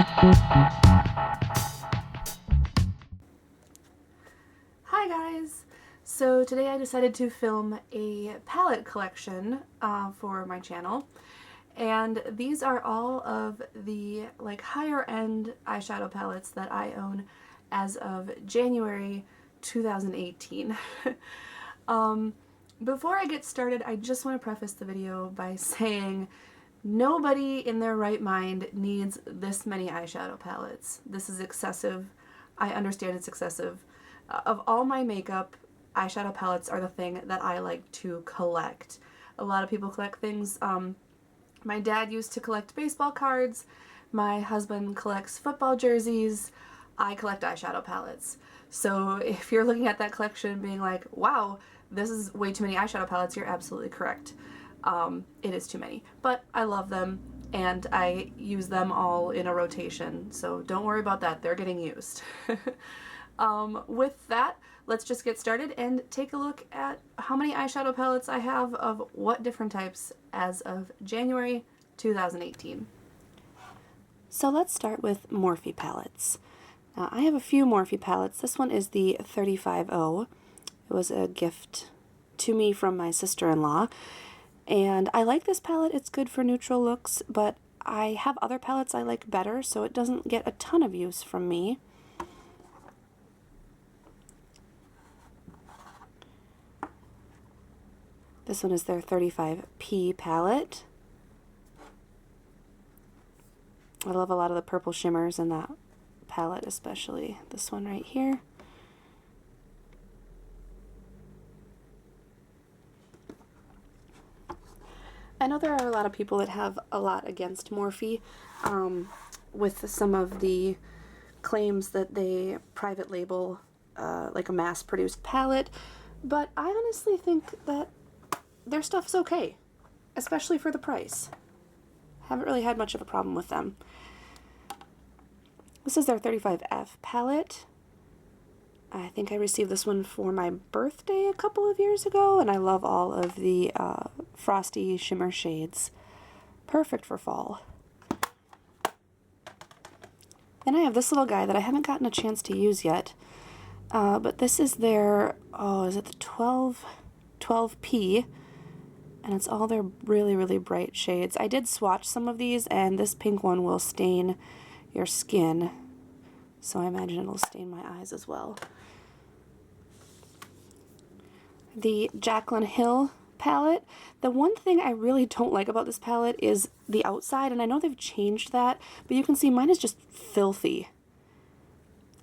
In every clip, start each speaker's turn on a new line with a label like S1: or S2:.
S1: Hi guys! So today I decided to film a palette collection for my channel, and these are all of the higher end eyeshadow palettes that I own as of January 2018. Before I get started, I just want to preface the video by saying nobody in their right mind needs this many eyeshadow palettes. This is excessive. I understand it's excessive. Of all my makeup, eyeshadow palettes are the thing that I like to collect. A lot of people collect things. My dad used to collect baseball cards. My husband collects football jerseys. I collect eyeshadow palettes. So if you're looking at that collection and being like, wow, this is way too many eyeshadow palettes, you're absolutely correct. It is too many. But I love them, and I use them all in a rotation, so don't worry about that. They're getting used. With that, let's just get started and take a look at how many eyeshadow palettes I have of what different types as of January 2018. So let's start with Morphe palettes. Now, I have a few Morphe palettes. This one is the 350. It was a gift to me from my sister-in-law, and I like this palette. It's good for neutral looks, but I have other palettes I like better, so it doesn't get a ton of use from me. This one is their 35P palette. I love a lot of the purple shimmers in that palette, especially this one right here. I know there are a lot of people that have a lot against Morphe with some of the claims that they private label like a mass-produced palette, but I honestly think that their stuff's okay, especially for the price. Haven't really had much of a problem with them. This is their 35F palette. I think I received this one for my birthday a couple of years ago, and I love all of the frosty shimmer shades. Perfect for fall. Then I have this little guy that I haven't gotten a chance to use yet, but this is their, is it the 12P? And it's all their really, really bright shades. I did swatch some of these, and this pink one will stain your skin, so I imagine it'll stain my eyes as well. The Jaclyn Hill palette. The one thing I really don't like about this palette is the outside, and I know they've changed that, but you can see mine is just filthy.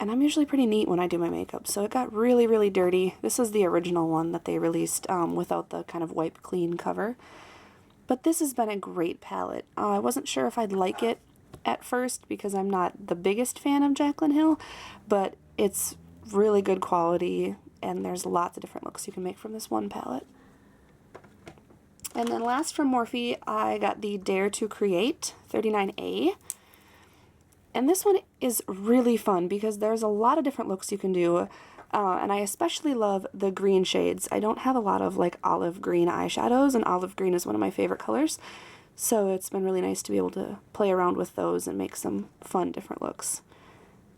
S1: And I'm usually pretty neat when I do my makeup, so it got really, really dirty. This is the original one that they released without the kind of wipe clean cover. But this has been a great palette. I wasn't sure if I'd like it at first because I'm not the biggest fan of Jaclyn Hill, but it's really good quality, and there's lots of different looks you can make from this one palette. And then last from Morphe, I got the Dare to Create 39A. And this one is really fun because there's a lot of different looks you can do, and I especially love the green shades. I don't have a lot of olive green eyeshadows, and olive green is one of my favorite colors, so it's been really nice to be able to play around with those and make some fun different looks.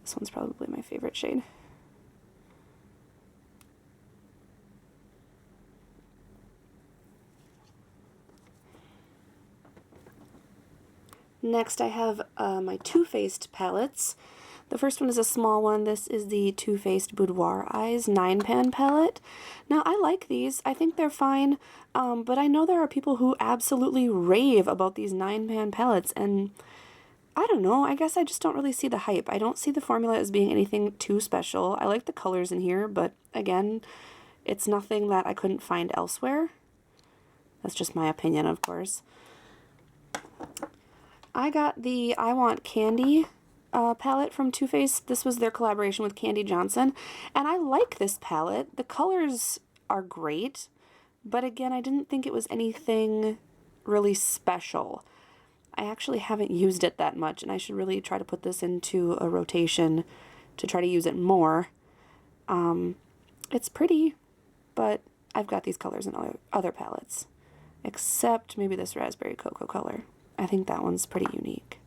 S1: This one's probably my favorite shade. Next I have my Too Faced palettes. The first one is a small one. This is the Too Faced Boudoir Eyes 9-pan palette. Now I like these. I think they're fine, but I know there are people who absolutely rave about these 9-pan palettes, and I don't know. I guess I just don't really see the hype. I don't see the formula as being anything too special. I like the colors in here, but again, it's nothing that I couldn't find elsewhere. That's just my opinion, of course. I got the I Want Candy palette from Too Faced. This was their collaboration with Candy Johnson, and I like this palette. The colors are great, but again, I didn't think it was anything really special. I actually haven't used it that much, and I should really try to put this into a rotation to try to use it more. It's pretty, but I've got these colors in other palettes, except maybe this Raspberry Cocoa color. I think that one's pretty unique.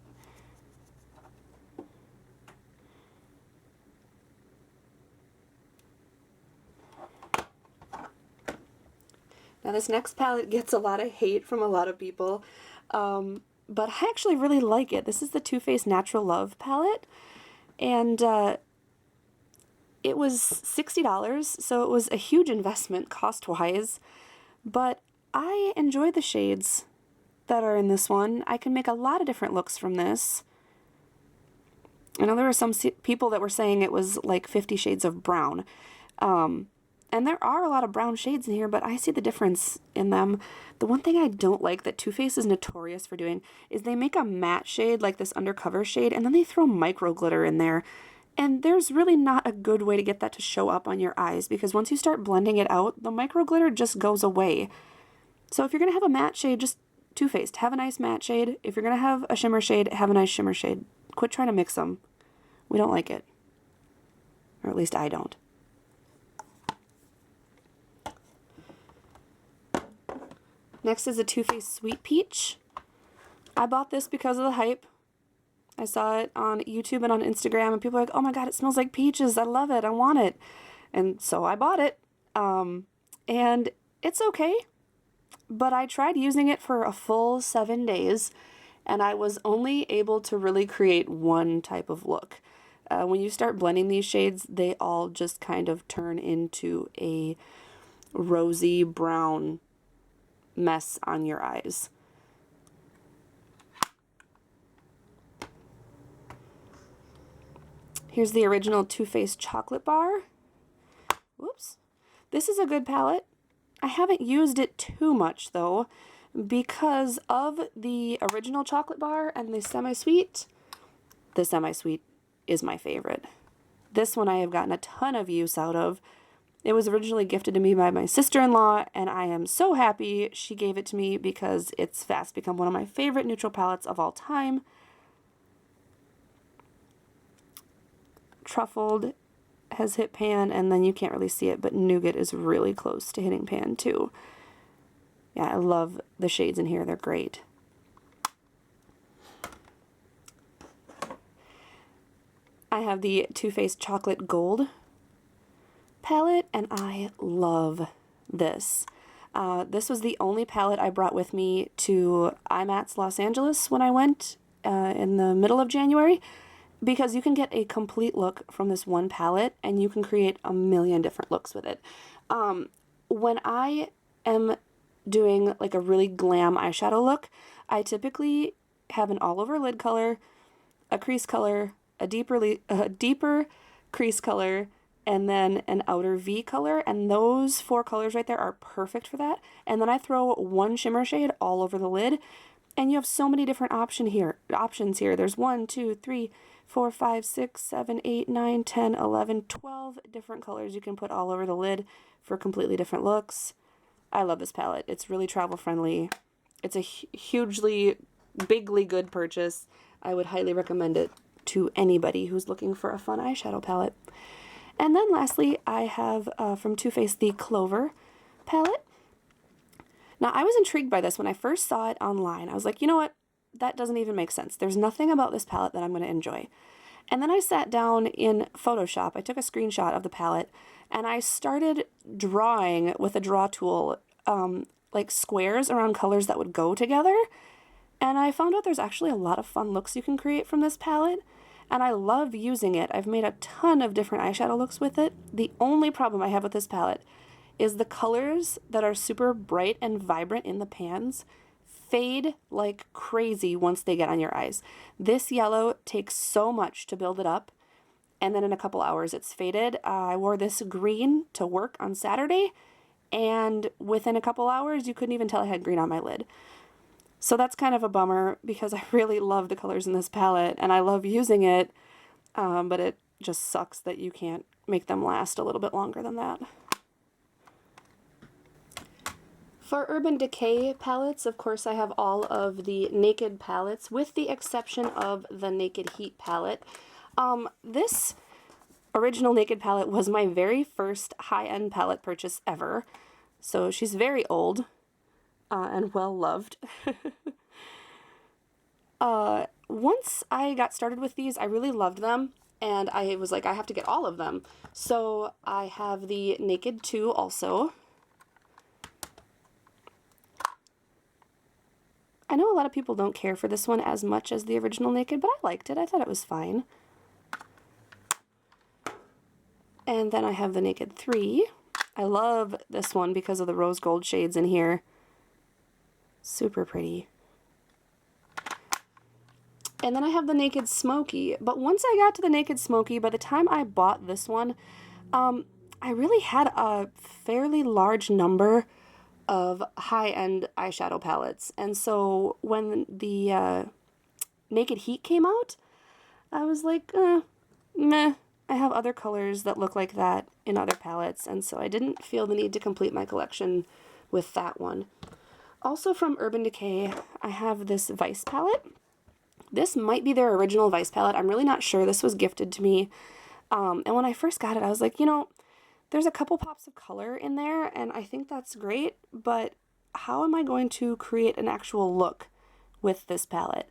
S1: Now this next palette gets a lot of hate from a lot of people, but I actually really like it. This is the Too Faced Natural Love palette, and it was $60, so it was a huge investment cost-wise, but I enjoy the shades that are in this one. I can make a lot of different looks from this. I know there were some people that were saying it was like 50 Shades of Brown. And there are a lot of brown shades in here, but I see the difference in them. The one thing I don't like that Too Faced is notorious for doing is they make a matte shade, like this undercover shade, and then they throw micro glitter in there. And there's really not a good way to get that to show up on your eyes, because once you start blending it out, the micro glitter just goes away. So if you're going to have a matte shade, just Too Faced, have a nice matte shade. If you're going to have a shimmer shade, have a nice shimmer shade. Quit trying to mix them. We don't like it. Or at least I don't. Next is a Too Faced Sweet Peach. I bought this because of the hype. I saw it on YouTube and on Instagram, and people are like, oh my god, it smells like peaches. I love it. I want it. And so I bought it. And it's okay. But I tried using it for a full 7 days, and I was only able to really create one type of look. When you start blending these shades, they all just kind of turn into a rosy brown mess on your eyes. Here's the original Too Faced Chocolate Bar. Whoops. This is a good palette. I haven't used it too much though, because of the original chocolate bar and the semi-sweet. The semi-sweet is my favorite. This one I have gotten a ton of use out of. It was originally gifted to me by my sister-in-law, and I am so happy she gave it to me because it's fast become one of my favorite neutral palettes of all time. Truffled has hit pan, and then you can't really see it, but Nougat is really close to hitting pan too. Yeah, I love the shades in here. They're great. I have the Too Faced Chocolate Gold palette, and I love this. This was the only palette I brought with me to IMATS Los Angeles when I went in the middle of January, because you can get a complete look from this one palette, and you can create a million different looks with it. When I am doing like a really glam eyeshadow look, I typically have an all-over lid color, a crease color, a deeper crease color, and then an outer V color, and those 4 colors right there are perfect for that. And then I throw one shimmer shade all over the lid, and you have so many different options here. There's 1, 2, 3, 4, 5, 6, 7, 8, 9, 10, 11, 12 different colors you can put all over the lid for completely different looks. I love this palette. It's really travel friendly. It's a hugely, bigly good purchase. I would highly recommend it to anybody who's looking for a fun eyeshadow palette. And then lastly, I have from Too Faced the Clover palette. Now, I was intrigued by this when I first saw it online. I was like, you know what? That doesn't even make sense. There's nothing about this palette that I'm going to enjoy. And then I sat down in Photoshop. I took a screenshot of the palette, and I started drawing with a draw tool, like squares around colors that would go together. And I found out there's actually a lot of fun looks you can create from this palette. And I love using it. I've made a ton of different eyeshadow looks with it. The only problem I have with this palette is the colors that are super bright and vibrant in the pans fade like crazy once they get on your eyes. This yellow takes so much to build it up, and then in a couple hours it's faded. I wore this green to work on Saturday, and within a couple hours you couldn't even tell I had green on my lid. So that's kind of a bummer, because I really love the colors in this palette and I love using it, but it just sucks that you can't make them last a little bit longer than that. For Urban Decay palettes, of course, I have all of the Naked palettes, with the exception of the Naked Heat palette. This original Naked palette was my very first high-end palette purchase ever, so she's very old. And well-loved. Once I got started with these, I really loved them, and I was like, I have to get all of them. So I have the Naked 2 also. I know a lot of people don't care for this one as much as the original Naked, but I liked it. I thought it was fine. And then I have the Naked 3. I love this one because of the rose gold shades in here. Super pretty. And then I have the Naked Smoky. But once I got to the Naked Smoky, by the time I bought this one, I really had a fairly large number of high-end eyeshadow palettes. And so when the Naked Heat came out, I was like, meh. I have other colors that look like that in other palettes, and so I didn't feel the need to complete my collection with that one. Also from Urban Decay, I have this Vice palette. This might be their original Vice palette. I'm really not sure. This was gifted to me. And when I first got it, I was like, you know, there's a couple pops of color in there, and I think that's great, but how am I going to create an actual look with this palette?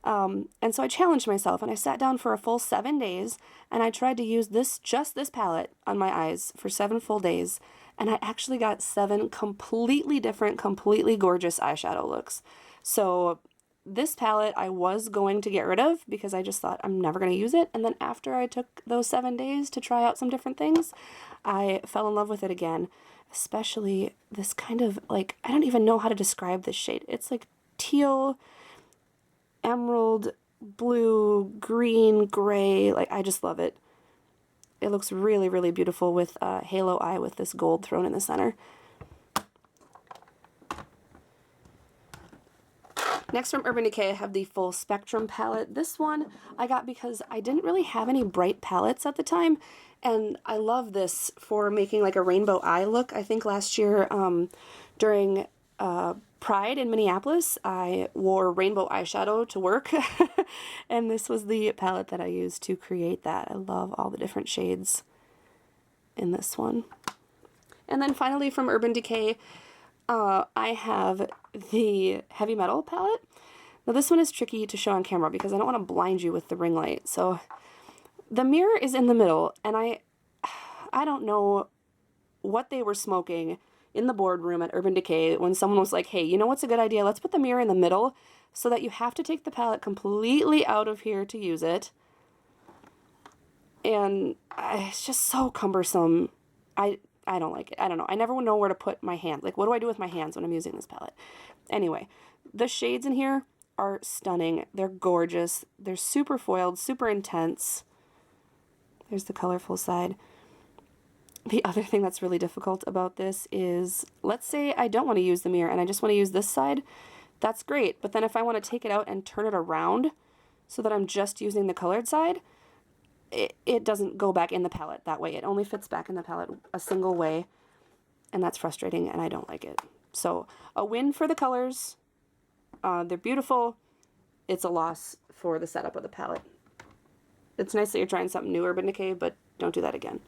S1: And so I challenged myself, and I sat down for a full 7 days, and I tried to use just this palette on my eyes for 7 full days, and I actually got 7 completely different, completely gorgeous eyeshadow looks. So this palette I was going to get rid of because I just thought I'm never going to use it, and then after I took those 7 days to try out some different things, I fell in love with it again, especially this kind of, like, I don't even know how to describe this shade. It's like teal, emerald, blue, green, gray. Like, I just love it. It looks really, really beautiful with halo eye with this gold thrown in the center. Next from Urban Decay, I have the Full Spectrum palette. This one I got because I didn't really have any bright palettes at the time, and I love this for making like a rainbow eye look. I think last year during Pride in Minneapolis, I wore rainbow eyeshadow to work, and this was the palette that I used to create that. I love all the different shades in this one. And then finally from Urban Decay, I have the Heavy Metal palette. Now this one is tricky to show on camera because I don't want to blind you with the ring light. So the mirror is in the middle, and I don't know what they were smoking in the boardroom at Urban Decay when someone was like, hey, you know what's a good idea? Let's put the mirror in the middle so that you have to take the palette completely out of here to use it. And it's just so cumbersome. I don't like it. I don't know. I never know where to put my hand. Like, what do I do with my hands when I'm using this palette? Anyway, the shades in here are stunning. They're gorgeous. They're super foiled, super intense. There's the colorful side. The other thing that's really difficult about this is, let's say I don't want to use the mirror and I just want to use this side. That's great. But then if I want to take it out and turn it around so that I'm just using the colored side, it doesn't go back in the palette that way. It only fits back in the palette a single way, and that's frustrating, and I don't like it. So a win for the colors. They're beautiful. It's a loss for the setup of the palette. It's nice that you're trying something new, Urban Decay, but don't do that again.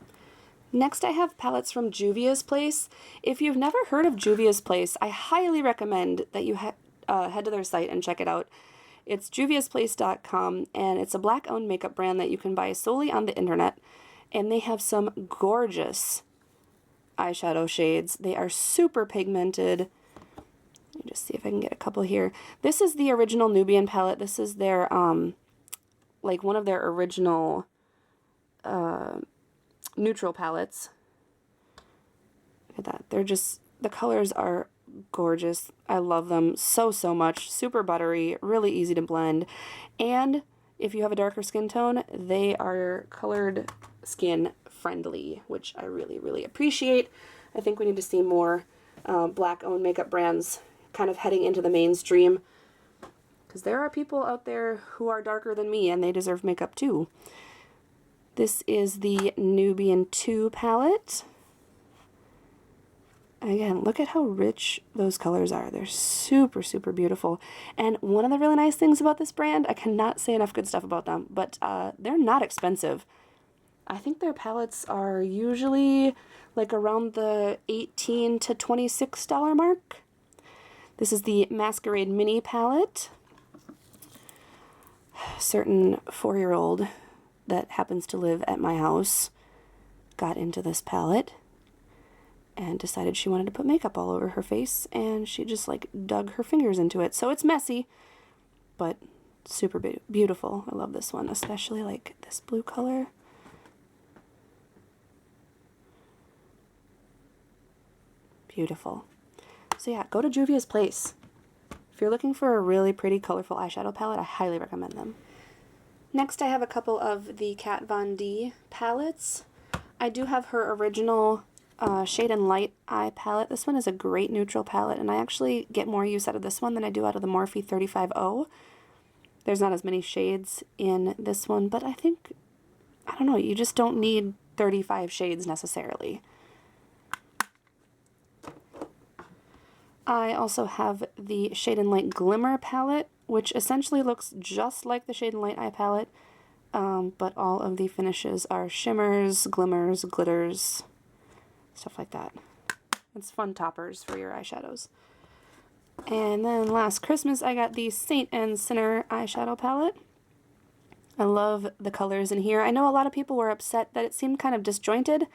S1: Next, I have palettes from Juvia's Place. If you've never heard of Juvia's Place, I highly recommend that you head to their site and check it out. It's juviasplace.com, and it's a Black-owned makeup brand that you can buy solely on the internet, and they have some gorgeous eyeshadow shades. They are super pigmented. Let me just see if I can get a couple here. This is the original Nubian palette. This is their, like one of their original neutral palettes. Look at that. They're just, the colors are gorgeous. I love them so much. Super buttery, really easy to blend, and if you have a darker skin tone, they are colored skin friendly, which I really appreciate. I think we need to see more Black-owned makeup brands kind of heading into the mainstream, because there are people out there who are darker than me and they deserve makeup too. This is the Nubian 2 palette. Again, look at how rich those colors are. They're super beautiful. And one of the really nice things about this brand, I cannot say enough good stuff about them, but they're not expensive. I think their palettes are usually like around the $18 to $26 mark. This is the Masquerade Mini palette. A certain 4-year-old that happens to live at my house got into this palette. and decided she wanted to put makeup all over her face, and she just like dug her fingers into it. So it's messy, but super beautiful. I love this one, especially like this blue color. Beautiful. So yeah, go to Juvia's Place. If you're looking for a really pretty colorful eyeshadow palette, I highly recommend them. Next I have a couple of the Kat Von D palettes. I do have her original Shade and Light eye palette. This one is a great neutral palette, and I actually get more use out of this one than I do out of the Morphe 35O. There's not as many shades in this one, but I think, I don't know, you just don't need 35 shades necessarily. I also have the Shade and Light Glimmer palette, which essentially looks just like the Shade and Light eye palette, but all of the finishes are shimmers, glimmers, glitters, stuff like that. It's fun toppers for your eyeshadows. And then last Christmas I got the Saint and Sinner eyeshadow palette. I love the colors in here. I know a lot of people were upset that it seemed kind of disjointed,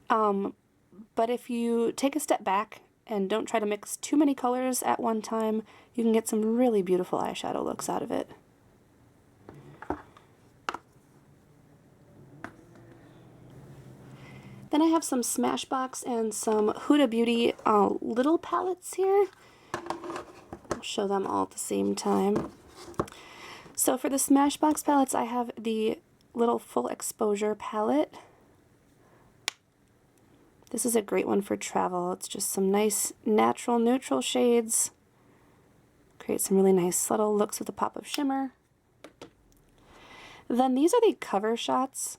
S1: but if you take a step back and don't try to mix too many colors at one time, you can get some really beautiful eyeshadow looks out of it. Then I have some Smashbox and some Huda Beauty little palettes here. I'll show them all at the same time. So for the Smashbox palettes, I have the little full exposure palette. This is a great one for travel. It's just some nice natural neutral shades. Create some really nice subtle looks with a pop of shimmer. Then these are the Cover Shots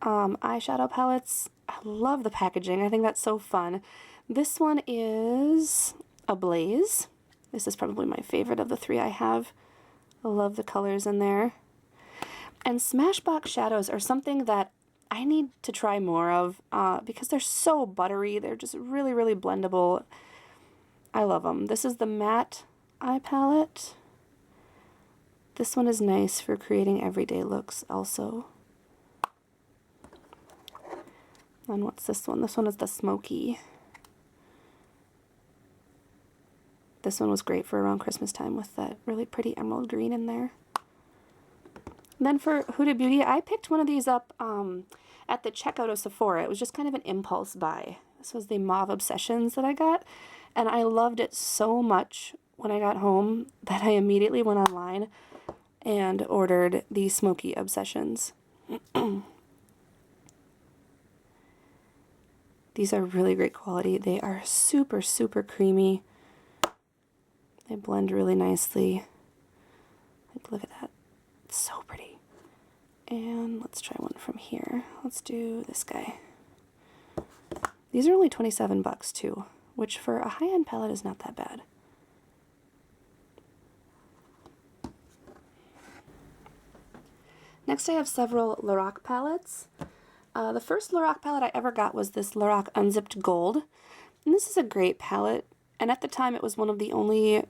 S1: eyeshadow palettes. I love the packaging. I think that's so fun. This one is Ablaze. This is probably my favorite of the three I have. I love the colors in there. And Smashbox shadows are something that I need to try more of because they're so buttery. They're just really, really blendable. I love them. This is the matte eye palette. This one is nice for creating everyday looks also. And what's this one? This one is the Smoky. This one was great for around Christmas time with that really pretty emerald green in there. And then for Huda Beauty, I picked one of these up at the checkout of Sephora. It was just kind of an impulse buy. This was the Mauve Obsessions that I got, and I loved it so much when I got home that I immediately went online and ordered the Smoky Obsessions. These are really great quality. They are super, super creamy. They blend really nicely. Like, look at that. It's so pretty. And let's try one from here. Let's do this guy. These are only 27 bucks too, which for a high-end palette is not that bad. Next I have several Lorac palettes. The first Lorac palette I ever got was this Lorac Unzipped Gold. And this is a great palette, and at the time it was one of the only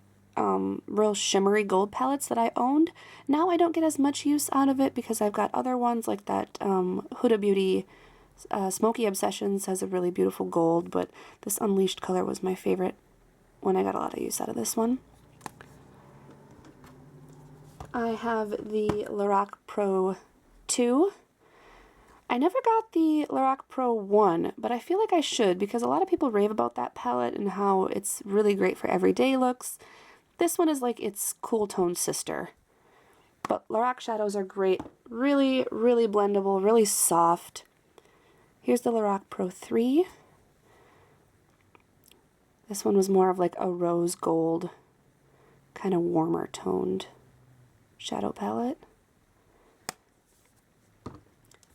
S1: real shimmery gold palettes that I owned. Now I don't get as much use out of it because I've got other ones like that Huda Beauty Smoky Obsessions has a really beautiful gold, but this Unleashed color was my favorite when I got a lot of use out of this one. I have the Lorac Pro 2. I never got the Lorac Pro 1, but I feel like I should because a lot of people rave about that palette and how it's really great for everyday looks. This one is like its cool tone sister. But Lorac shadows are great. Really, really blendable, really soft. Here's the Lorac Pro 3. This one was more of like a rose gold, kind of warmer toned shadow palette.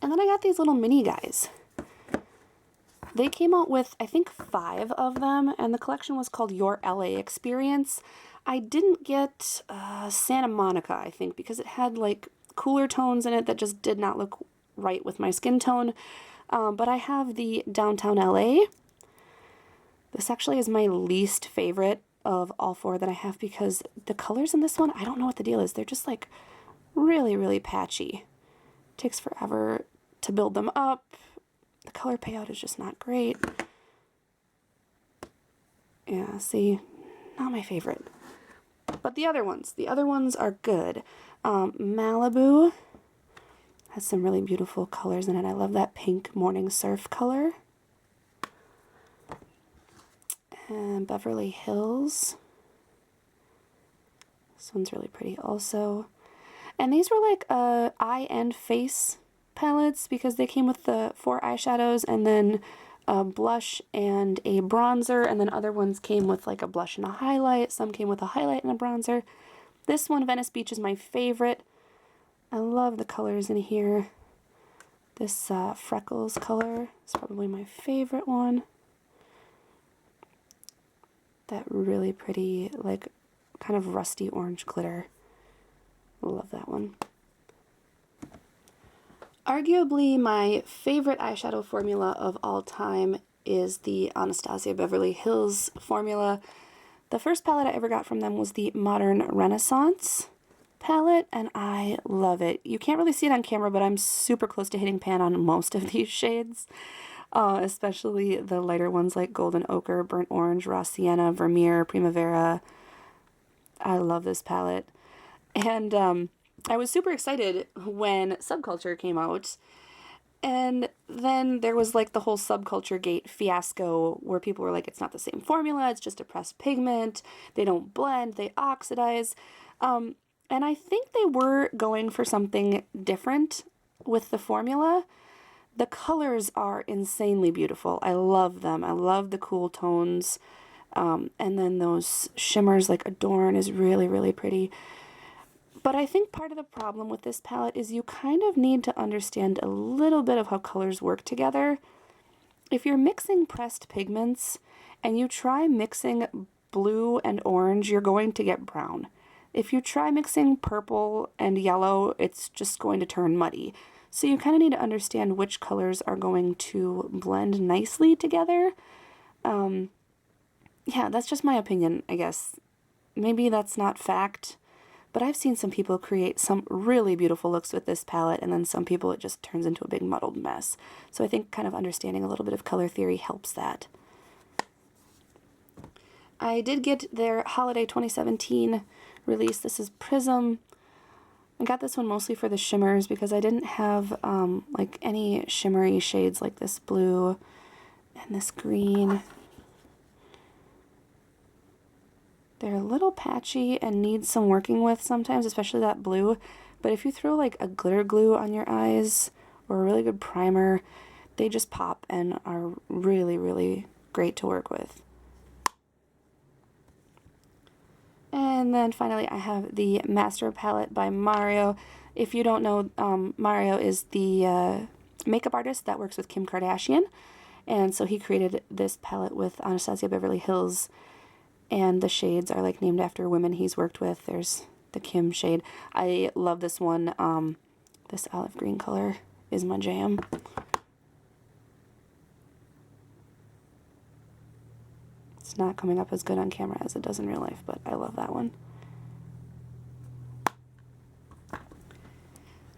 S1: And then I got these little mini guys. They came out with, I think, 5 of them, and the collection was called Your LA Experience. I didn't get Santa Monica, I think, because it had like cooler tones in it that just did not look right with my skin tone. But I have the Downtown LA. This actually is my least favorite of all 4 that I have because the colors in this one, I don't know what the deal is. They're just like really, really patchy. Takes forever to build them up. The color payout is just not great. Yeah, see, not my favorite. But the other ones are good. Malibu has some really beautiful colors in it. I love that pink morning surf color. And Beverly Hills. This one's really pretty also. And these were like eye and face palettes because they came with the 4 eyeshadows and then a blush and a bronzer, and then other ones came with like a blush and a highlight. Some came with a highlight and a bronzer. This one, Venice Beach, is my favorite. I love the colors in here. This freckles color is probably my favorite one. That really pretty, like, kind of rusty orange glitter. Love that one. Arguably my favorite eyeshadow formula of all time is the Anastasia Beverly Hills formula. The first palette I ever got from them was the Modern Renaissance palette, and I love it. You can't really see it on camera, but I'm super close to hitting pan on most of these shades, especially the lighter ones like Golden Ochre, Burnt Orange, Raw Sienna, Vermeer, Primavera. I love this palette. And I was super excited when Subculture came out, and then there was like the whole Subculture Gate fiasco where people were like, it's not the same formula, it's just a pressed pigment, they don't blend, they oxidize. And I think they were going for something different with the formula. The colors are insanely beautiful. I love them. I love the cool tones. And then those shimmers like Adorn is really, really pretty. But I think part of the problem with this palette is you kind of need to understand a little bit of how colors work together. If you're mixing pressed pigments and you try mixing blue and orange, you're going to get brown. If you try mixing purple and yellow, it's just going to turn muddy. So you kind of need to understand which colors are going to blend nicely together. Yeah, that's just my opinion, I guess. Maybe that's not fact, but I've seen some people create some really beautiful looks with this palette, and then some people it just turns into a big muddled mess. So I think kind of understanding a little bit of color theory helps that. I did get their Holiday 2017 release. This is Prism. I got this one mostly for the shimmers because I didn't have like any shimmery shades like this blue and this green. They're a little patchy and need some working with sometimes, especially that blue. But if you throw like a glitter glue on your eyes or a really good primer, they just pop and are really, really great to work with. And then finally I have the Master Palette by Mario. If you don't know, Mario is the makeup artist that works with Kim Kardashian. And so he created this palette with Anastasia Beverly Hills. And the shades are like named after women he's worked with. There's the Kim shade. I love this one. This olive green color is my jam. It's not coming up as good on camera as it does in real life, but I love that one.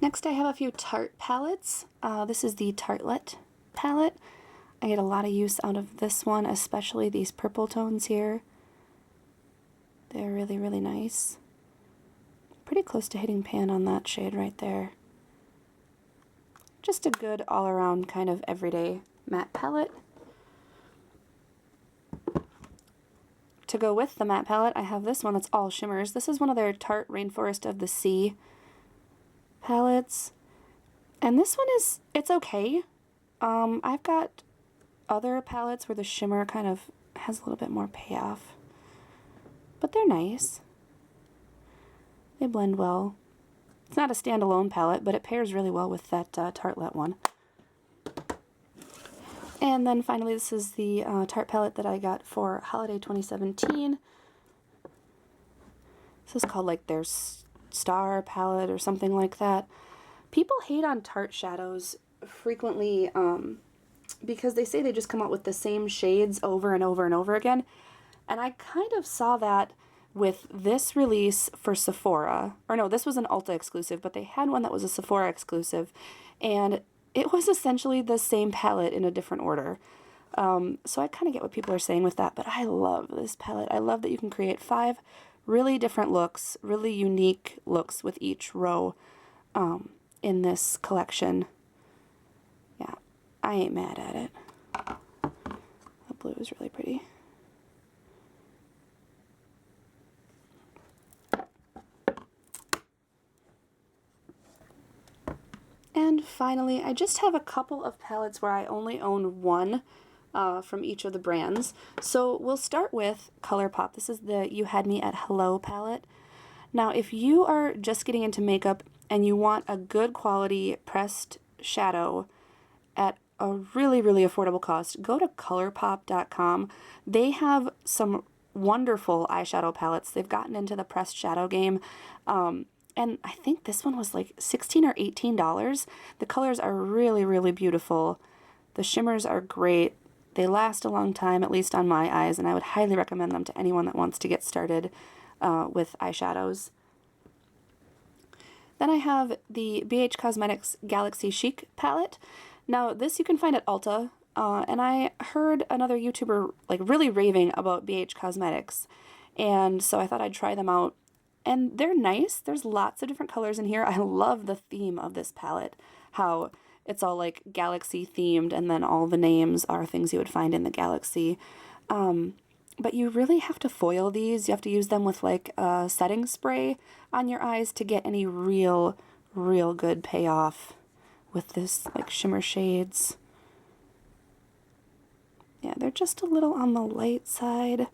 S1: Next I have a few Tarte palettes. This is the Tartelette palette. I get a lot of use out of this one, especially these purple tones here. They're really, really nice. Pretty close to hitting pan on that shade right there. Just a good all-around kind of everyday matte palette. To go with the matte palette, I have this one that's all shimmers. This is one of their Tarte Rainforest of the Sea palettes. And this one is, it's okay. I've got other palettes where the shimmer kind of has a little bit more payoff. But they're nice. They blend well. It's not a standalone palette, but it pairs really well with that Tartelette one. And then finally, this is the Tarte palette that I got for Holiday 2017. This is called like their Star palette or something like that. People hate on Tarte shadows frequently because they say they just come out with the same shades over and over and over again. And I kind of saw that with this release for Sephora. Or no, this was an Ulta exclusive, but they had one that was a Sephora exclusive. And it was essentially the same palette in a different order. So I kind of get what people are saying with that, but I love this palette. I love that you can create 5 really different looks, really unique looks with each row in this collection. Yeah, I ain't mad at it. The blue is really pretty. And finally, I just have a couple of palettes where I only own one from each of the brands. So we'll start with ColourPop. This is the You Had Me at Hello palette. Now, if you are just getting into makeup and you want a good quality pressed shadow at a really, really affordable cost, go to ColourPop.com. They have some wonderful eyeshadow palettes. They've gotten into the pressed shadow game. And I think this one was like $16 or $18. The colors are really, really beautiful. The shimmers are great. They last a long time, at least on my eyes, and I would highly recommend them to anyone that wants to get started with eyeshadows. Then I have the BH Cosmetics Galaxy Chic palette. Now, this you can find at Ulta, and I heard another YouTuber like really raving about BH Cosmetics, and so I thought I'd try them out. And they're nice. There's lots of different colors in here. I love the theme of this palette, how it's all like galaxy themed, and then all the names are things you would find in the galaxy. But you really have to foil these. You have to use them with like a setting spray on your eyes to get any real good payoff with this like shimmer shades. Yeah, they're just a little on the light side.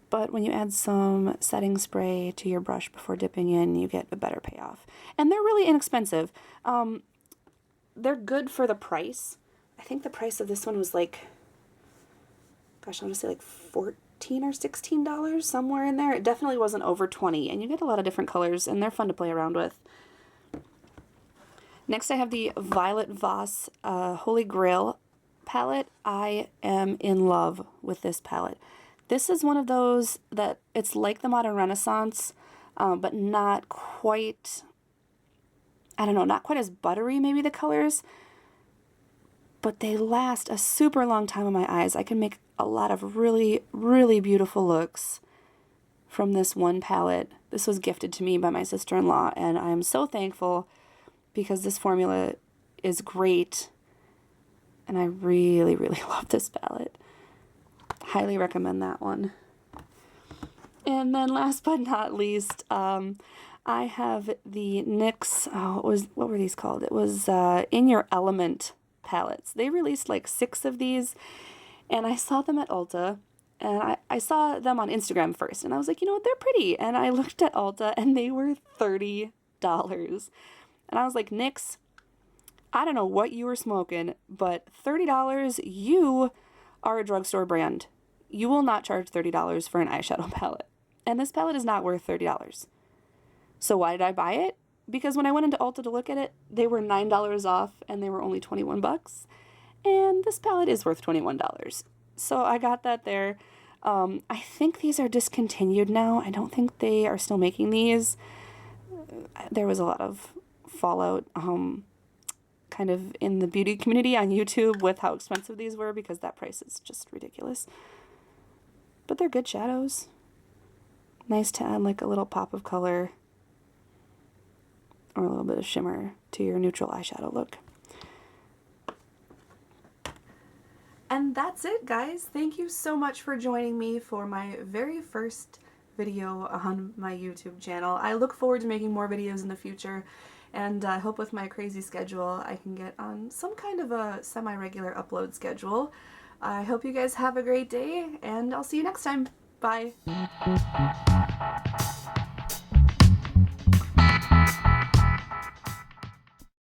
S1: But when you add some setting spray to your brush before dipping in, you get a better payoff. And they're really inexpensive. They're good for the price. I think the price of this one was like, gosh, I want to say like $14 or $16, somewhere in there. It definitely wasn't over $20, and you get a lot of different colors, and they're fun to play around with. Next I have the Violet Voss Holy Grail palette. I am in love with this palette. This is one of those that it's like the Modern Renaissance, but not quite, I don't know, not quite as buttery maybe the colors, but they last a super long time on my eyes. I can make a lot of really, really beautiful looks from this one palette. This was gifted to me by my sister-in-law, and I am so thankful because this formula is great, and I really, really love this palette. Highly recommend that one. And then last but not least, I have the NYX, what were these called? It was In Your Element palettes. They released like 6 of these, and I saw them at Ulta, and I saw them on Instagram first, and I was like, you know what, they're pretty. And I looked at Ulta, and they were $30. And I was like, NYX, I don't know what you were smoking, but $30, you are a drugstore brand. You will not charge $30 for an eyeshadow palette. And this palette is not worth $30. So why did I buy it? Because when I went into Ulta to look at it, they were $9 off and they were only 21 bucks. And this palette is worth $21. So I got that there. I think these are discontinued now. I don't think they are still making these. There was a lot of fallout kind of in the beauty community on YouTube with how expensive these were, because that price is just ridiculous. But they're good shadows. Nice to add like a little pop of color or a little bit of shimmer to your neutral eyeshadow look. And that's it, guys. Thank you so much for joining me for my very first video on my YouTube channel. I look forward to making more videos in the future, and I hope with my crazy schedule I can get on some kind of a semi-regular upload schedule. I hope you guys have a great day, and I'll see you next time. Bye.